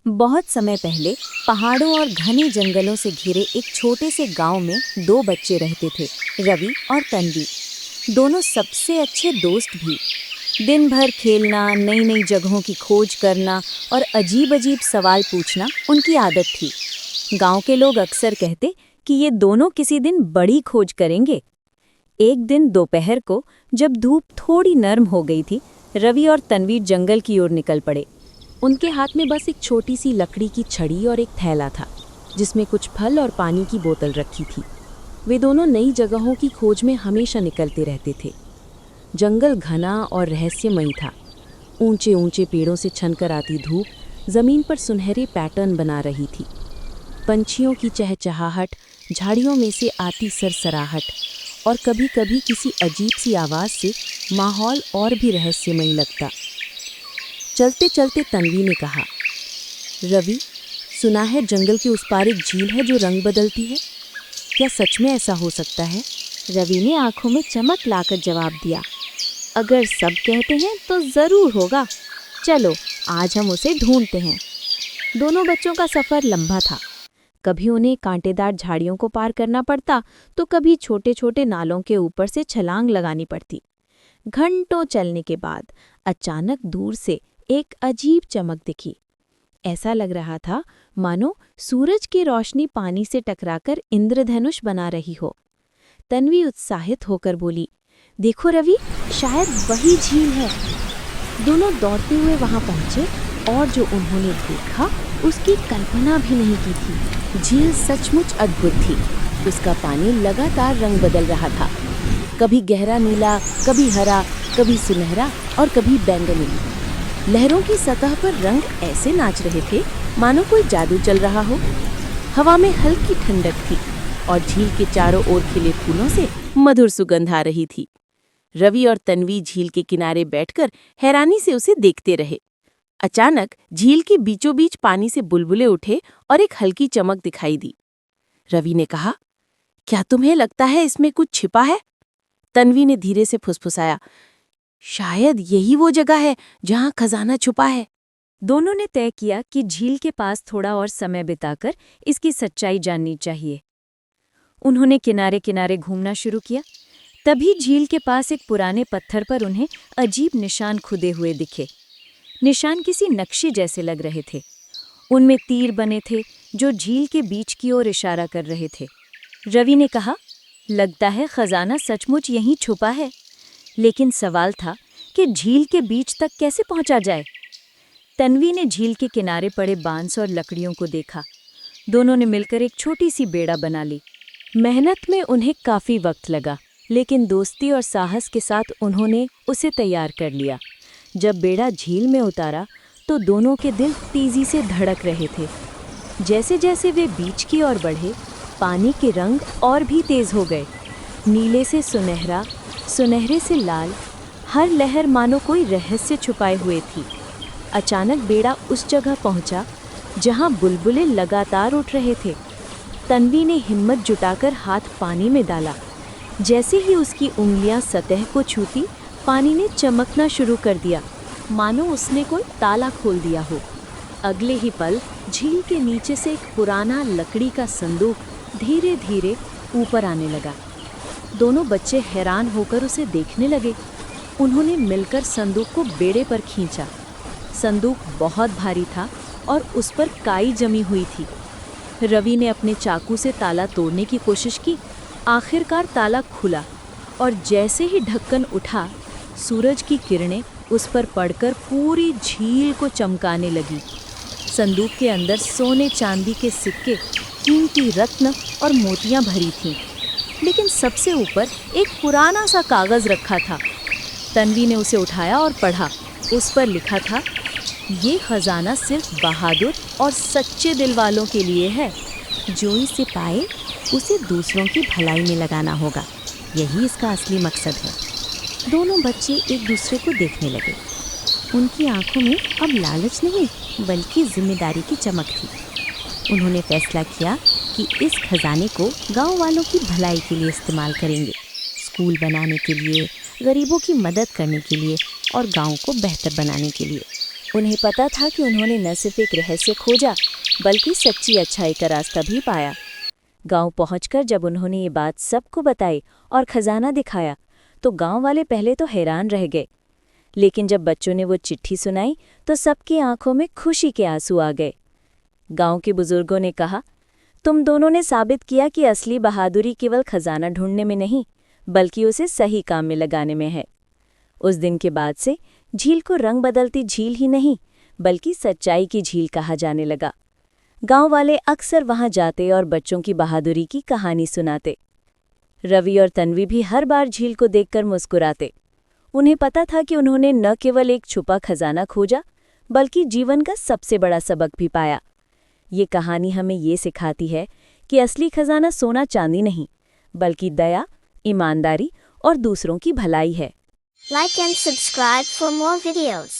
बहुत समय पहले पहाड़ों और घने जंगलों से घिरे एक छोटे से गांव में दो बच्चे रहते थे, रवि और तन्वी। दोनों सबसे अच्छे दोस्त भी। दिन भर खेलना, नई नई जगहों की खोज करना और अजीब अजीब सवाल पूछना उनकी आदत थी। गांव के लोग अक्सर कहते कि ये दोनों किसी दिन बड़ी खोज करेंगे। एक दिन दोपहर को जब धूप थोड़ी नर्म हो गई थी, रवि और तन्वी जंगल की ओर निकल पड़े। उनके हाथ में बस एक छोटी सी लकड़ी की छड़ी और एक थैला था, जिसमें कुछ फल और पानी की बोतल रखी थी। वे दोनों नई जगहों की खोज में हमेशा निकलते रहते थे। जंगल घना और रहस्यमयी था। ऊंचे ऊंचे पेड़ों से छनकर आती धूप जमीन पर सुनहरे पैटर्न बना रही थी। पंछियों की चहचहाहट, झाड़ियों में से आती सरसराहट और कभी-कभी किसी अजीब सी आवाज़ से माहौल और भी रहस्यमयी लगता। चलते चलते तन्वी ने कहा, रवि, सुना है जंगल के उस पार एक झील है जो रंग बदलती है। क्या सच में ऐसा हो सकता है? रवि ने आंखों में चमक लाकर जवाब दिया, अगर सब कहते हैं तो ज़रूर होगा। चलो आज हम उसे ढूंढते हैं। दोनों बच्चों का सफ़र लंबा था। कभी उन्हें कांटेदार झाड़ियों को पार करना पड़ता, तो कभी छोटे छोटे नालों के ऊपर से छलांग लगानी पड़ती। घंटों चलने के बाद अचानक दूर से एक अजीब चमक दिखी। ऐसा लग रहा था मानो सूरज की रोशनी पानी से टकराकर इंद्रधनुष बना रही हो। तन्वी उत्साहित होकर बोली, देखो रवि, शायद वही झील है। दोनों दौड़ते हुए वहां पहुंचे और जो उन्होंने देखा उसकी कल्पना भी नहीं की थी। झील सचमुच अद्भुत थी। उसका पानी लगातार रंग बदल रहा था, कभी गहरा नीला, कभी हरा, कभी सुनहरा और कभी बैंगनी। लहरों की सतह पर रंग ऐसे नाच रहे थे मानो कोई जादू चल रहा हो। हवा में हल्की ठंडक थी और झील के चारों ओर खिले फूलों से मधुर सुगंध आ रही थी। रवि और तन्वी झील के किनारे बैठकर हैरानी से उसे देखते रहे। अचानक झील के बीचों बीच पानी से बुलबुले उठे और एक हल्की चमक दिखाई दी। रवि ने कहा, क्या तुम्हें लगता है इसमें कुछ छिपा है? तन्वी ने धीरे से फुसफुसाया, शायद यही वो जगह है जहां खजाना छुपा है। दोनों ने तय किया कि झील के पास थोड़ा और समय बिताकर इसकी सच्चाई जाननी चाहिए। उन्होंने किनारे किनारे घूमना शुरू किया। तभी झील के पास एक पुराने पत्थर पर उन्हें अजीब निशान खुदे हुए दिखे। निशान किसी नक्शे जैसे लग रहे थे। उनमें तीर बने थे जो झील के बीच की ओर इशारा कर रहे थे। रवि ने कहा, लगता है खजाना सचमुच यहीं छुपा है। लेकिन सवाल था कि झील के बीच तक कैसे पहुंचा जाए। तन्वी ने झील के किनारे पड़े बांस और लकड़ियों को देखा। दोनों ने मिलकर एक छोटी सी बेड़ा बना ली। मेहनत में उन्हें काफी वक्त लगा, लेकिन दोस्ती और साहस के साथ उन्होंने उसे तैयार कर लिया। जब बेड़ा झील में उतारा तो दोनों के दिल तेजी से धड़क रहे थे। जैसे जैसे वे बीच की ओर बढ़े, पानी के रंग और भी तेज हो गए। नीले से सुनहरा, सुनहरे से लाल, हर लहर मानो कोई रहस्य छुपाए हुए थी। अचानक बेड़ा उस जगह पहुंचा जहां बुलबुले लगातार उठ रहे थे। तन्वी ने हिम्मत जुटाकर हाथ पानी में डाला। जैसे ही उसकी उंगलियां सतह को छूती, पानी ने चमकना शुरू कर दिया, मानो उसने कोई ताला खोल दिया हो। अगले ही पल झील के नीचे से एक पुराना लकड़ी का संदूक धीरे धीरे ऊपर आने लगा। दोनों बच्चे हैरान होकर उसे देखने लगे। उन्होंने मिलकर संदूक को बेड़े पर खींचा। संदूक बहुत भारी था और उस पर काई जमी हुई थी। रवि ने अपने चाकू से ताला तोड़ने की कोशिश की। आखिरकार ताला खुला और जैसे ही ढक्कन उठा, सूरज की किरणें उस पर पड़कर पूरी झील को चमकाने लगी। संदूक के अंदर सोने चांदी के सिक्के, कीमती रत्न और मोतियां भरी थीं। लेकिन सबसे ऊपर एक पुराना सा कागज़ रखा था। तन्वी ने उसे उठाया और पढ़ा। उस पर लिखा था, ये खजाना सिर्फ बहादुर और सच्चे दिल वालों के लिए है। जो इसे पाए उसे दूसरों की भलाई में लगाना होगा। यही इसका असली मकसद है। दोनों बच्चे एक दूसरे को देखने लगे। उनकी आंखों में अब लालच नहीं, बल्कि जिम्मेदारी की चमक थी। उन्होंने फैसला किया कि इस खजाने को गांव वालों की भलाई के लिए इस्तेमाल करेंगे, स्कूल बनाने के लिए, गरीबों की मदद करने के लिए और गांव को बेहतर बनाने के लिए। उन्हें पता था कि उन्होंने न सिर्फ एक रहस्य खोजा बल्कि सच्ची अच्छाई का रास्ता भी पाया। गांव पहुंचकर जब उन्होंने ये बात सबको बताई और खजाना दिखाया तो गांव वाले पहले तो हैरान रह गए, लेकिन जब बच्चों ने वो चिट्ठी सुनाई तो सबकी आंखों में खुशी के आंसू आ गए। गांव के बुजुर्गों ने कहा, तुम दोनों ने साबित किया कि असली बहादुरी केवल खजाना ढूंढने में नहीं बल्कि उसे सही काम में लगाने में है। उस दिन के बाद से झील को रंग बदलती झील ही नहीं बल्कि सच्चाई की झील कहा जाने लगा। गांव वाले अक्सर वहां जाते और बच्चों की बहादुरी की कहानी सुनाते। रवि और तन्वी भी हर बार झील को देखकर मुस्कुराते। उन्हें पता था कि उन्होंने न केवल एक छुपा खजाना खोजा बल्कि जीवन का सबसे बड़ा सबक भी पाया। ये कहानी हमें ये सिखाती है कि असली खजाना सोना चांदी नहीं बल्कि दया, ईमानदारी और दूसरों की भलाई है। Like and subscribe for more videos.